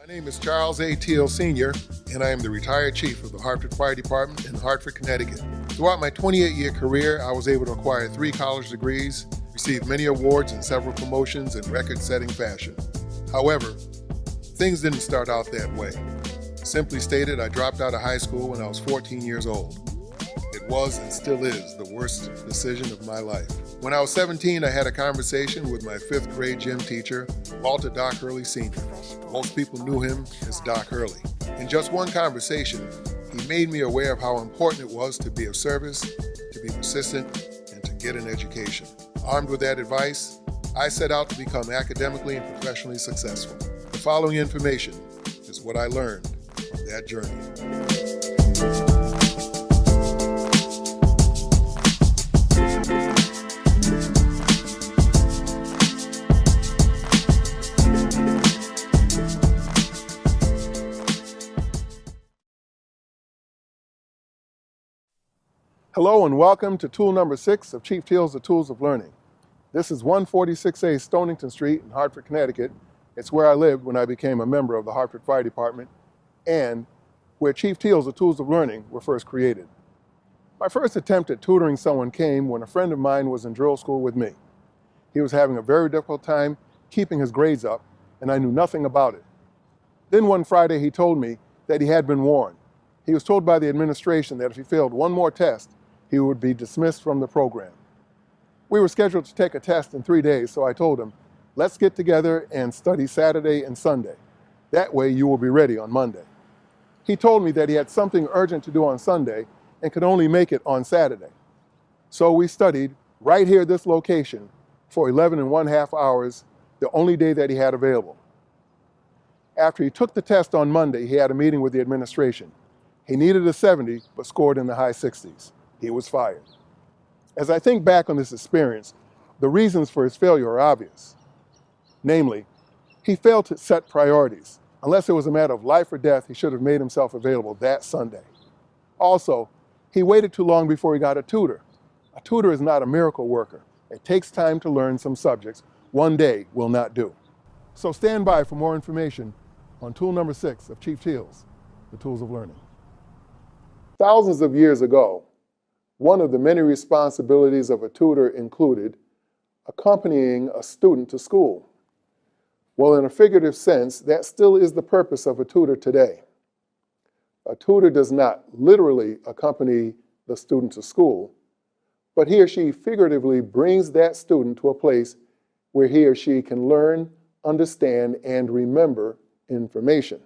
My name is Charles A. Teale Sr., and I am the retired chief of the Hartford Fire Department in Hartford, Connecticut. Throughout my 28-year career, I was able to acquire 3 college degrees, receive many awards and several promotions in record-setting fashion. However, things didn't start out that way. Simply stated, I dropped out of high school when I was 14 years old. It was and still is the worst decision of my life. When I was 17, I had a conversation with my 5th grade gym teacher, Walter Doc Hurley Sr. Most people knew him as Doc Hurley. In just one conversation, he made me aware of how important it was to be of service, to be persistent, and to get an education. Armed with that advice, I set out to become academically and professionally successful. The following information is what I learned on that journey. Hello and welcome to tool number 6 of Chief Teale's The Tools of Learning. This is 146A Stonington Street in Hartford, Connecticut. It's where I lived when I became a member of the Hartford Fire Department and where Chief Teale's The Tools of Learning were first created. My first attempt at tutoring someone came when a friend of mine was in drill school with me. He was having a very difficult time keeping his grades up, and I knew nothing about it. Then one Friday he told me that he had been warned. He was told by the administration that if he failed one more test, he would be dismissed from the program. We were scheduled to take a test in 3 days, so I told him, let's get together and study Saturday and Sunday. That way you will be ready on Monday. He told me that he had something urgent to do on Sunday and could only make it on Saturday. So we studied right here at this location for 11.5 hours, the only day that he had available. After he took the test on Monday, he had a meeting with the administration. He needed a 70, but scored in the high 60s. He was fired. As I think back on this experience, the reasons for his failure are obvious. Namely, he failed to set priorities. Unless it was a matter of life or death, he should have made himself available that Sunday. Also, he waited too long before he got a tutor. A tutor is not a miracle worker. It takes time to learn some subjects. One day will not do. So stand by for more information on tool number 6 of Chief Teale's The Tools of Learning. Thousands of years ago, one of the many responsibilities of a tutor included accompanying a student to school. Well, in a figurative sense, that still is the purpose of a tutor today. A tutor does not literally accompany the student to school, but he or she figuratively brings that student to a place where he or she can learn, understand, and remember information.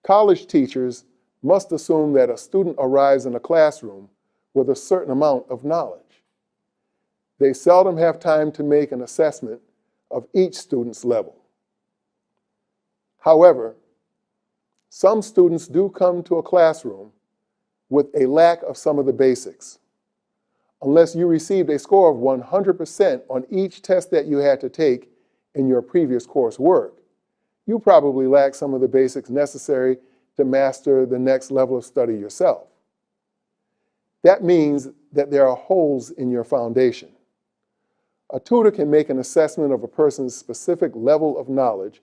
College teachers must assume that a student arrives in a classroom with a certain amount of knowledge. They seldom have time to make an assessment of each student's level. However, some students do come to a classroom with a lack of some of the basics. Unless you received a score of 100% on each test that you had to take in your previous coursework, you probably lack some of the basics necessary to master the next level of study yourself. That means that there are holes in your foundation. A tutor can make an assessment of a person's specific level of knowledge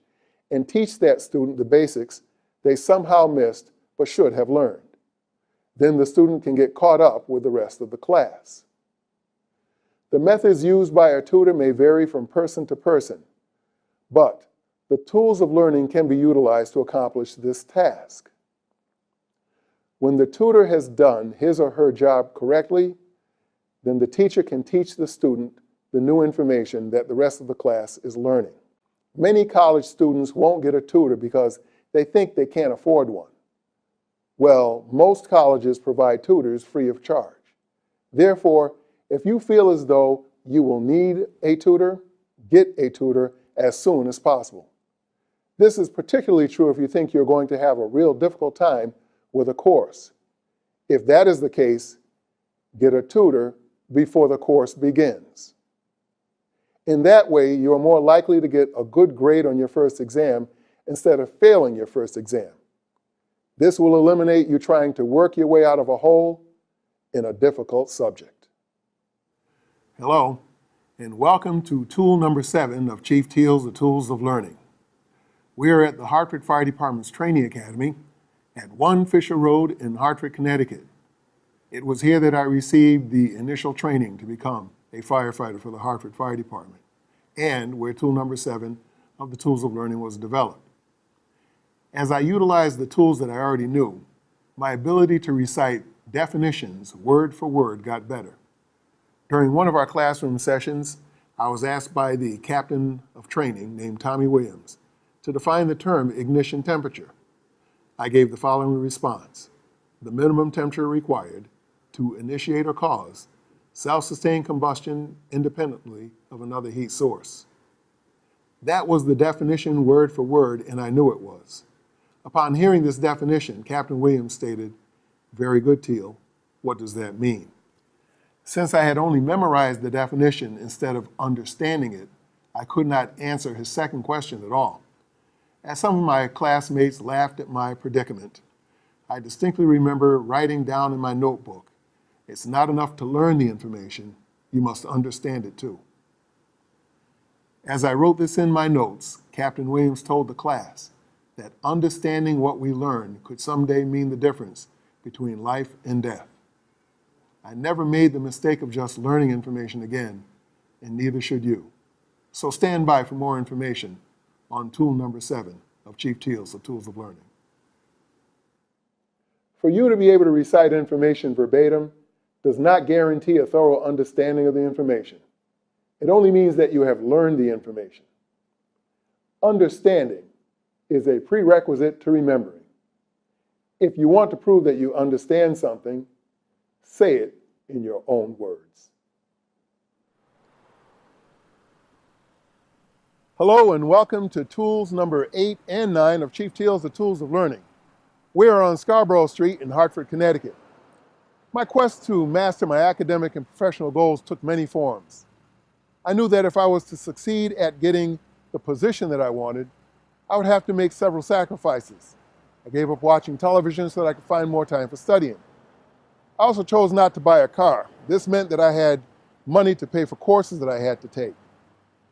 and teach that student the basics they somehow missed but should have learned. Then the student can get caught up with the rest of the class. The methods used by a tutor may vary from person to person, but the tools of learning can be utilized to accomplish this task. When the tutor has done his or her job correctly, then the teacher can teach the student the new information that the rest of the class is learning. Many college students won't get a tutor because they think they can't afford one. Well, most colleges provide tutors free of charge. Therefore, if you feel as though you will need a tutor, get a tutor as soon as possible. This is particularly true if you think you're going to have a real difficult time with a course. If that is the case, get a tutor before the course begins. In that way, you are more likely to get a good grade on your first exam instead of failing your first exam. This will eliminate you trying to work your way out of a hole in a difficult subject. Hello, and welcome to tool number 7 of Chief Teale's The Tools of Learning. We are at the Hartford Fire Department's Training Academy at 1 Fisher Road in Hartford, Connecticut. It was here that I received the initial training to become a firefighter for the Hartford Fire Department, and where tool number 7 of the Tools of Learning was developed. As I utilized the tools that I already knew, my ability to recite definitions word for word got better. During one of our classroom sessions, I was asked by the captain of training, named Tommy Williams, to define the term ignition temperature. I gave the following response: the minimum temperature required to initiate or cause self-sustained combustion independently of another heat source. That was the definition word for word, and I knew it was. Upon hearing this definition, Captain Williams stated, "Very good, Teale. What does that mean?" Since I had only memorized the definition instead of understanding it, I could not answer his second question at all. As some of my classmates laughed at my predicament, I distinctly remember writing down in my notebook, "It's not enough to learn the information, you must understand it too." As I wrote this in my notes, Captain Williams told the class that understanding what we learned could someday mean the difference between life and death. I never made the mistake of just learning information again, and neither should you. So stand by for more information on tool number 7 of Chief Teale's The Tools of Learning. For you to be able to recite information verbatim does not guarantee a thorough understanding of the information. It only means that you have learned the information. Understanding is a prerequisite to remembering. If you want to prove that you understand something, say it in your own words. Hello and welcome to tools number 8 and 9 of Chief Teale's The Tools of Learning. We are on Scarborough Street in Hartford, Connecticut. My quest to master my academic and professional goals took many forms. I knew that if I was to succeed at getting the position that I wanted, I would have to make several sacrifices. I gave up watching television so that I could find more time for studying. I also chose not to buy a car. This meant that I had money to pay for courses that I had to take.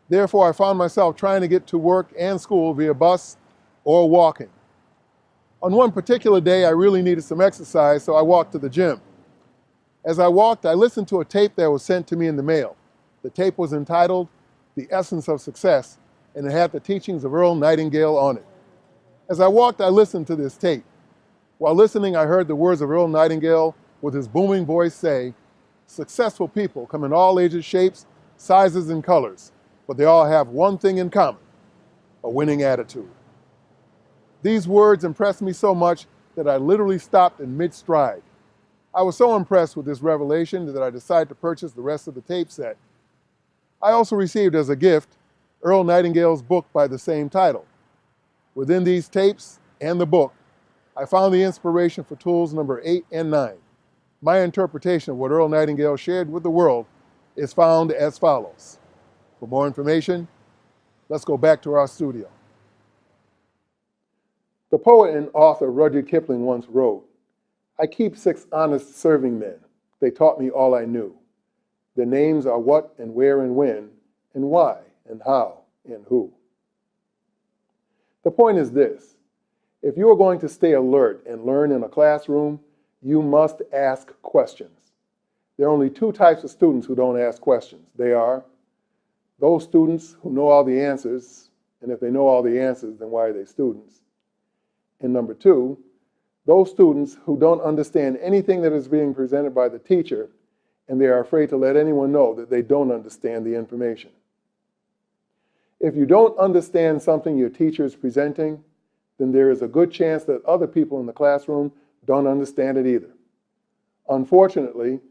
Therefore, I found myself trying to get to work and school via bus or walking. On one particular day, I really needed some exercise, so I walked to the gym. As I walked, I listened to a tape that was sent to me in the mail. The tape was entitled "The Essence of Success," and it had the teachings of Earl Nightingale on it. As I walked, I listened to this tape. While listening, I heard the words of Earl Nightingale with his booming voice say, "Successful people come in all ages, shapes, sizes, and colors, but they all have one thing in common: a winning attitude." These words impressed me so much that I literally stopped in mid-stride. I was so impressed with this revelation that I decided to purchase the rest of the tape set. I also received as a gift Earl Nightingale's book by the same title. Within these tapes and the book, I found the inspiration for tools number 8 and 9. My interpretation of what Earl Nightingale shared with the world is found as follows. For more information, let's go back to our studio. The poet and author Rudyard Kipling once wrote, "I keep 6 honest serving men. They taught me all I knew. Their names are what and where and when, and why and how and who." The point is this: if you are going to stay alert and learn in a classroom, you must ask questions. There are only 2 types of students who don't ask questions. They are those students who know all the answers, and if they know all the answers, then why are they students? And number 2, those students who don't understand anything that is being presented by the teacher, and they are afraid to let anyone know that they don't understand the information. If you don't understand something your teacher is presenting, then there is a good chance that other people in the classroom don't understand it either. Unfortunately,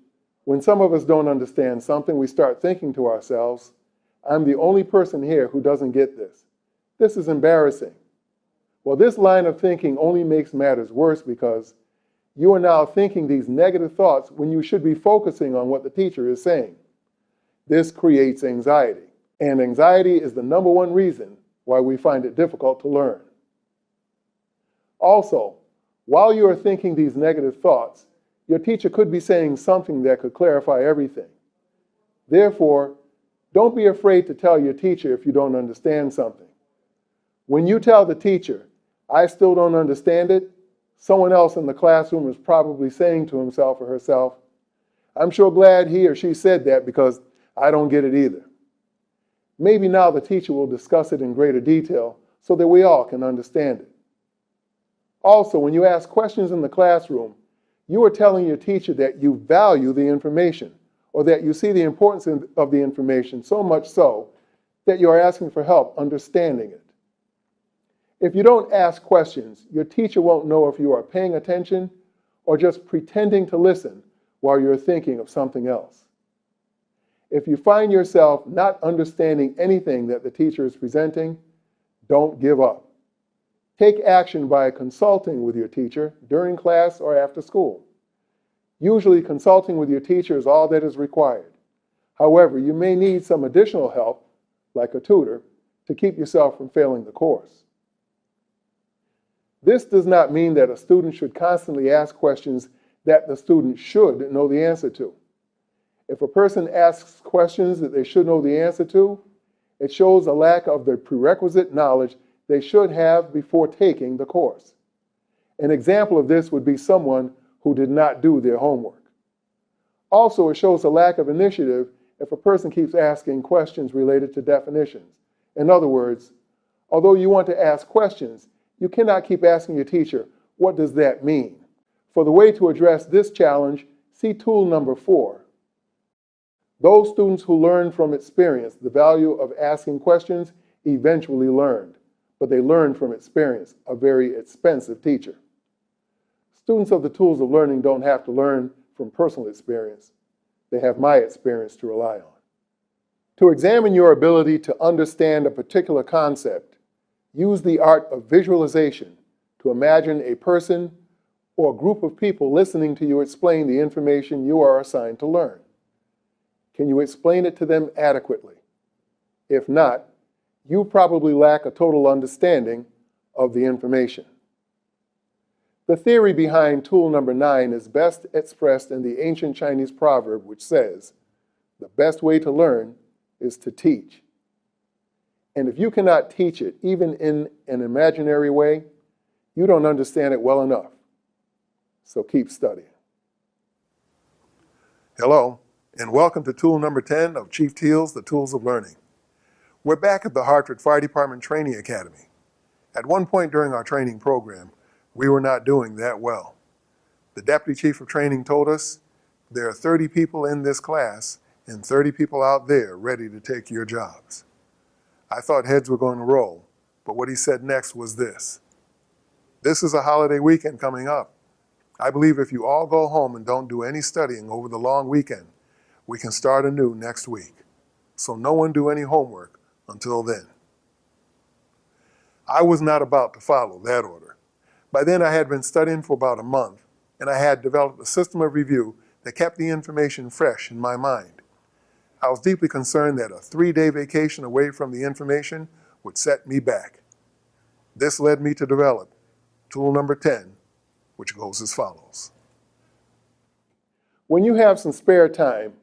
when some of us don't understand something, we start thinking to ourselves, "I'm the only person here who doesn't get this. This is embarrassing." Well, this line of thinking only makes matters worse because you are now thinking these negative thoughts when you should be focusing on what the teacher is saying. This creates anxiety, and anxiety is the number 1 reason why we find it difficult to learn. Also, while you are thinking these negative thoughts, your teacher could be saying something that could clarify everything. Therefore, don't be afraid to tell your teacher if you don't understand something. When you tell the teacher, "I still don't understand it," someone else in the classroom is probably saying to himself or herself, "I'm sure glad he or she said that because I don't get it either." Maybe now the teacher will discuss it in greater detail so that we all can understand it. Also, when you ask questions in the classroom, you are telling your teacher that you value the information or that you see the importance of the information so much so that you are asking for help understanding it. If you don't ask questions, your teacher won't know if you are paying attention or just pretending to listen while you're thinking of something else. If you find yourself not understanding anything that the teacher is presenting, don't give up. Take action by consulting with your teacher during class or after school. Usually, consulting with your teacher is all that is required. However, you may need some additional help, like a tutor, to keep yourself from failing the course. This does not mean that a student should constantly ask questions that the student should know the answer to. If a person asks questions that they should know the answer to, it shows a lack of the prerequisite knowledge they should have before taking the course. An example of this would be someone who did not do their homework. Also, it shows a lack of initiative if a person keeps asking questions related to definitions. In other words, although you want to ask questions, you cannot keep asking your teacher, "What does that mean?" For the way to address this challenge, see tool number 4. Those students who learn from experience the value of asking questions eventually learned, but they learned from experience, a very expensive teacher. Students of the tools of learning don't have to learn from personal experience. They have my experience to rely on. To examine your ability to understand a particular concept, use the art of visualization to imagine a person or a group of people listening to you explain the information you are assigned to learn. Can you explain it to them adequately? If not, you probably lack a total understanding of the information. The theory behind tool number 9 is best expressed in the ancient Chinese proverb which says, "The best way to learn is to teach." And if you cannot teach it, even in an imaginary way, you don't understand it well enough. So keep studying. Hello, and welcome to tool number 10 of Chief Teale's The Tools of Learning. We're back at the Hartford Fire Department Training Academy. At one point during our training program, we were not doing that well. The Deputy Chief of Training told us, "There are 30 people in this class and 30 people out there ready to take your jobs." I thought heads were going to roll, but what he said next was this: "This is a holiday weekend coming up. I believe if you all go home and don't do any studying over the long weekend, we can start anew next week. So no one do any homework until then." I was not about to follow that order. By then I had been studying for about a month, and I had developed a system of review that kept the information fresh in my mind. I was deeply concerned that a 3-day vacation away from the information would set me back. This led me to develop tool number 10, which goes as follows. When you have some spare time,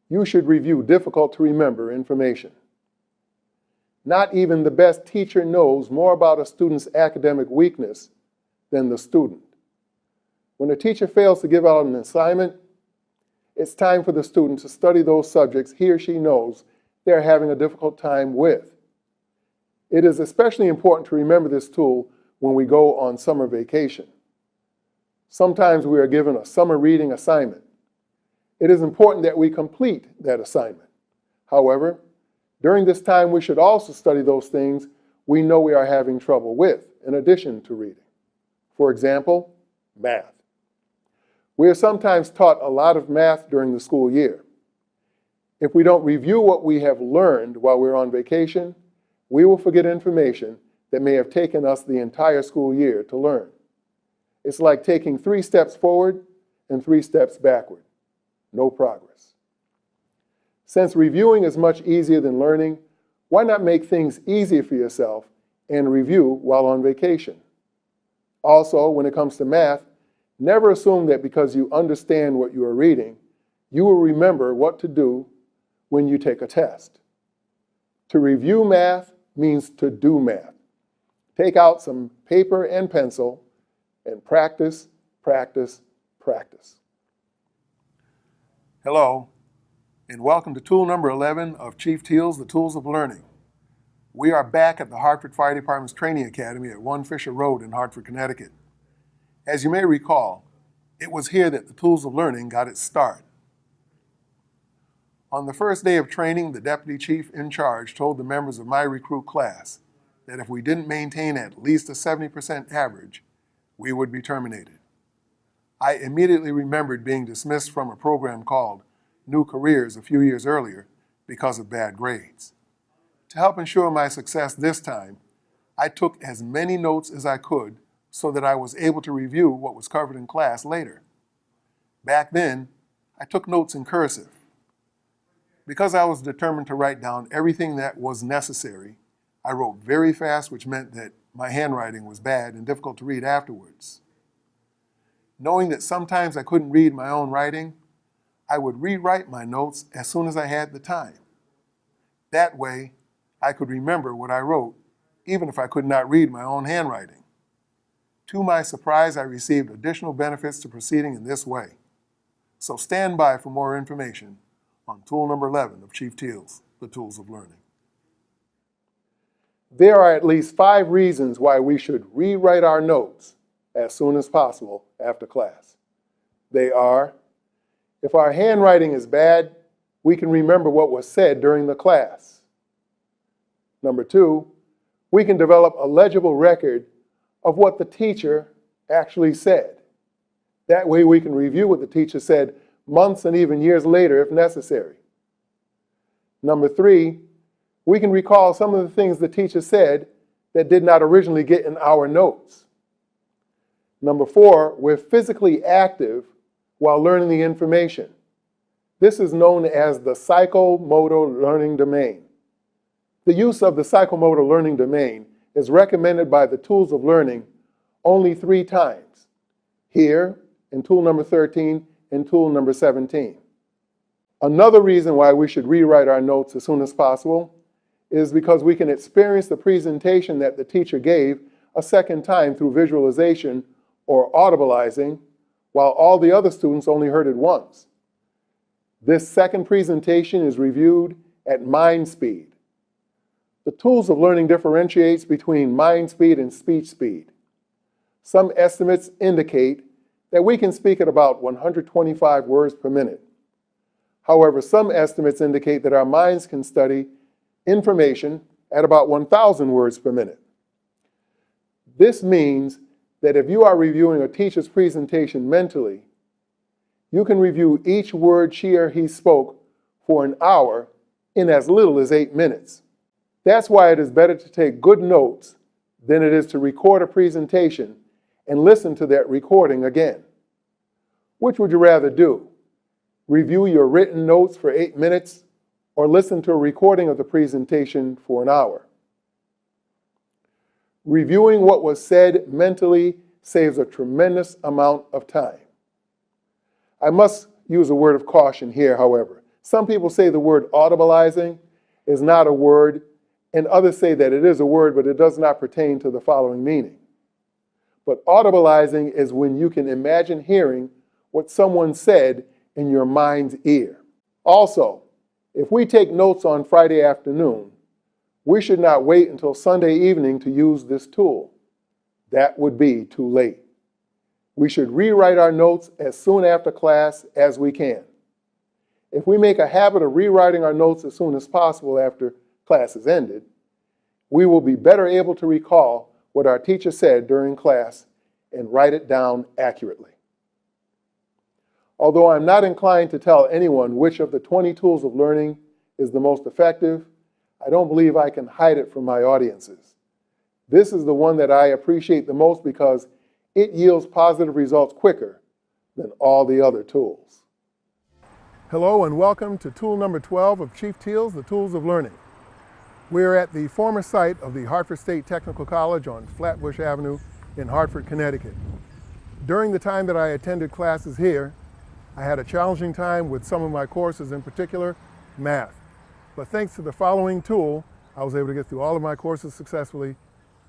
you should review difficult to remember information. Not even the best teacher knows more about a student's academic weakness than the student. When a teacher fails to give out an assignment, it's time for the student to study those subjects he or she knows they're having a difficult time with. It is especially important to remember this tool when we go on summer vacation. Sometimes we are given a summer reading assignment. It is important that we complete that assignment. However, during this time, we should also study those things we know we are having trouble with, in addition to reading. For example, math. We are sometimes taught a lot of math during the school year. If we don't review what we have learned while we're on vacation, we will forget information that may have taken us the entire school year to learn. It's like taking 3 steps forward and 3 steps backward. No progress. Since reviewing is much easier than learning, why not make things easier for yourself and review while on vacation? Also, when it comes to math, never assume that because you understand what you are reading, you will remember what to do when you take a test. To review math means to do math. Take out some paper and pencil and practice, practice, practice. Hello, and welcome to tool number 11 of Chief Teale's The Tools of Learning. We are back at the Hartford Fire Department's Training Academy at 1 Fisher Road in Hartford, Connecticut. As you may recall, it was here that the Tools of Learning got its start. On the first day of training, the deputy chief in charge told the members of my recruit class that if we didn't maintain at least a 70% average, we would be terminated. I immediately remembered being dismissed from a program called New Careers a few years earlier because of bad grades. To help ensure my success this time, I took as many notes as I could so that I was able to review what was covered in class later. Back then, I took notes in cursive. Because I was determined to write down everything that was necessary, I wrote very fast, which meant that my handwriting was bad and difficult to read afterwards. Knowing that sometimes I couldn't read my own writing, I would rewrite my notes as soon as I had the time. That way, I could remember what I wrote, even if I could not read my own handwriting. To my surprise, I received additional benefits to proceeding in this way. So stand by for more information on tool number 11 of Chief Teale's The Tools of Learning. There are at least 5 reasons why we should rewrite our notes as soon as possible after class. They are, if our handwriting is bad, we can remember what was said during the class. Number 2, we can develop a legible record of what the teacher actually said. That way we can review what the teacher said months and even years later if necessary. Number 3, we can recall some of the things the teacher said that did not originally get in our notes. Number 4, we're physically active while learning the information. This is known as the psychomotor learning domain. The use of the psychomotor learning domain is recommended by the Tools of Learning only 3 times, here in tool number 13 and tool number 17. Another reason why we should rewrite our notes as soon as possible is because we can experience the presentation that the teacher gave a second time through visualization or audibleizing, while all the other students only heard it once. This second presentation is reviewed at mind speed. The Tools of Learning differentiates between mind speed and speech speed. Some estimates indicate that we can speak at about 125 words per minute. However, some estimates indicate that our minds can study information at about 1,000 words per minute. This means that if you are reviewing a teacher's presentation mentally, you can review each word she or he spoke for an hour in as little as 8 minutes. That's why it is better to take good notes than it is to record a presentation and listen to that recording again. Which would you rather do? Review your written notes for 8 minutes or listen to a recording of the presentation for an hour? Reviewing what was said mentally saves a tremendous amount of time. I must use a word of caution here, however. Some people say the word audibleizing is not a word, and others say that it is a word, but it does not pertain to the following meaning. But audibleizing is when you can imagine hearing what someone said in your mind's ear. Also, if we take notes on Friday afternoon, we should not wait until Sunday evening to use this tool. That would be too late. We should rewrite our notes as soon after class as we can. If we make a habit of rewriting our notes as soon as possible after class is ended, we will be better able to recall what our teacher said during class and write it down accurately. Although I'm not inclined to tell anyone which of the 20 tools of learning is the most effective, I don't believe I can hide it from my audiences. This is the one that I appreciate the most because it yields positive results quicker than all the other tools. Hello and welcome to tool number 12 of Chief Teale's The Tools of Learning. We're at the former site of the Hartford State Technical College on Flatbush Avenue in Hartford, Connecticut. During the time that I attended classes here, I had a challenging time with some of my courses, in particular, math. But thanks to the following tool, I was able to get through all of my courses successfully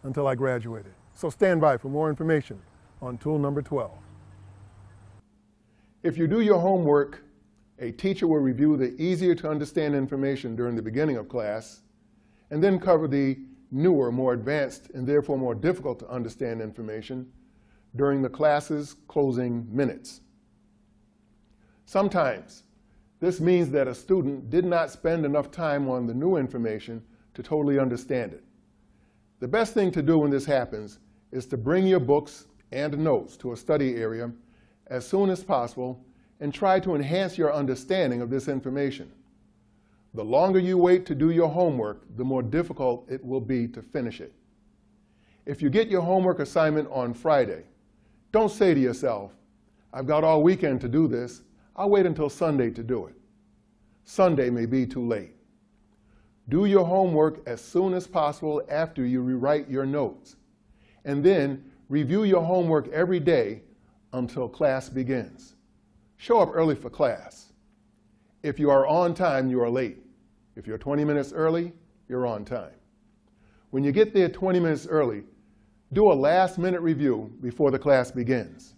until I graduated. So stand by for more information on tool number 12. If you do your homework, a teacher will review the easier to understand information during the beginning of class and then cover the newer, more advanced, and therefore more difficult to understand information during the class's closing minutes. Sometimes, this means that a student did not spend enough time on the new information to totally understand it. The best thing to do when this happens is to bring your books and notes to a study area as soon as possible and try to enhance your understanding of this information. The longer you wait to do your homework, the more difficult it will be to finish it. If you get your homework assignment on Friday, don't say to yourself, "I've got all weekend to do this. I'll wait until Sunday to do it." Sunday may be too late. Do your homework as soon as possible after you rewrite your notes, and then review your homework every day until class begins. Show up early for class. If you are on time, you are late. If you're 20 minutes early, you're on time. When you get there 20 minutes early, do a last-minute review before the class begins.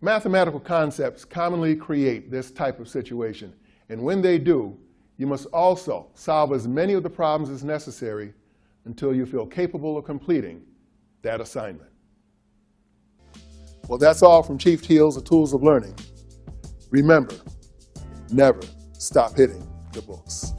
Mathematical concepts commonly create this type of situation, and when they do, you must also solve as many of the problems as necessary until you feel capable of completing that assignment. Well, that's all from Chief Teale's The Tools of Learning. Remember, never stop hitting the books.